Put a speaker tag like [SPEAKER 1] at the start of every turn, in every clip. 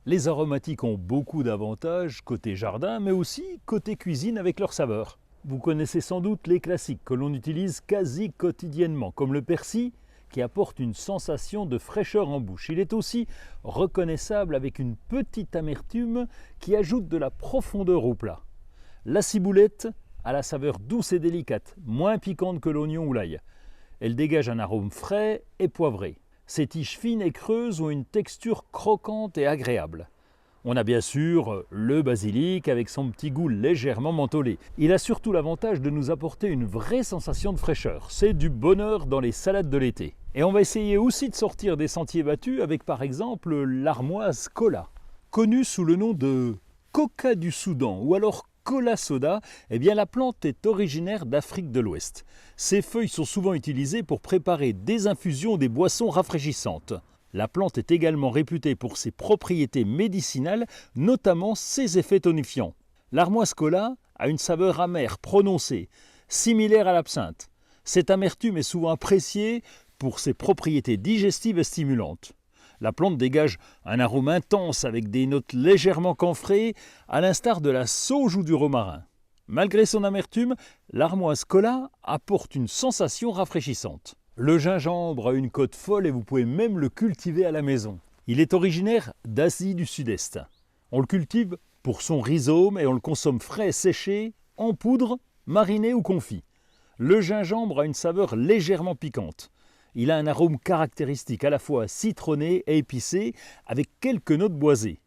[SPEAKER 1] Les aromatiques ont beaucoup d'avantages côté jardin, mais aussi côté cuisine avec leurs saveurs. Vous connaissez sans doute les classiques que l'on utilise quasi quotidiennement, comme le persil, qui apporte une sensation de fraîcheur en bouche. Il est aussi reconnaissable avec une petite amertume qui ajoute de la profondeur au plat. La ciboulette a la saveur douce et délicate, moins piquante que l'oignon ou l'ail. Elle dégage un arôme frais et poivré. Ses tiges fines et creuses ont une texture croquante et agréable. On a bien sûr le basilic avec son petit goût légèrement mentholé. Il a surtout l'avantage de nous apporter une vraie sensation de fraîcheur. C'est du bonheur dans les salades de l'été. Et on va essayer aussi de sortir des sentiers battus avec par exemple l'armoise kola, connue sous le nom de coca du Soudan ou alors Cola soda. Eh bien la plante est originaire d'Afrique de l'Ouest. Ses feuilles sont souvent utilisées pour préparer des infusions, des boissons rafraîchissantes. La plante est également réputée pour ses propriétés médicinales, notamment ses effets tonifiants. L'armoise kola a une saveur amère prononcée, similaire à l'absinthe. Cette amertume est souvent appréciée pour ses propriétés digestives et stimulantes. La plante dégage un arôme intense avec des notes légèrement camphrées, à l'instar de la sauge ou du romarin. Malgré son amertume, l'armoise kola apporte une sensation rafraîchissante. Le gingembre a une cote folle et vous pouvez même le cultiver à la maison. Il est originaire d'Asie du Sud-Est. On le cultive pour son rhizome et on le consomme frais et séché, en poudre, mariné ou confit. Le gingembre a une saveur légèrement piquante. Il a un arôme caractéristique à la fois citronné et épicé avec quelques notes boisées.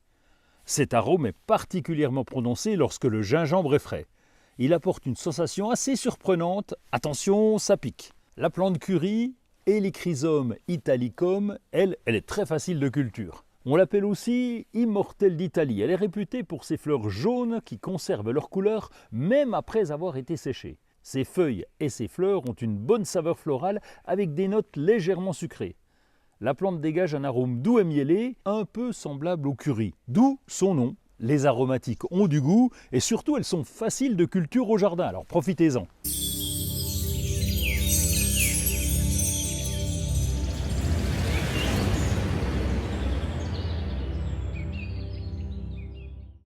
[SPEAKER 1] Cet arôme est particulièrement prononcé lorsque le gingembre est frais. Il apporte une sensation assez surprenante. Attention, ça pique. La plante curry, Helichrysum italicum, elle est très facile de culture. On l'appelle aussi immortelle d'Italie. Elle est réputée pour ses fleurs jaunes qui conservent leur couleur même après avoir été séchées. Ses feuilles et ses fleurs ont une bonne saveur florale avec des notes légèrement sucrées. La plante dégage un arôme doux et miellé, un peu semblable au curry, d'où son nom. Les aromatiques ont du goût et surtout elles sont faciles de culture au jardin, alors profitez-en.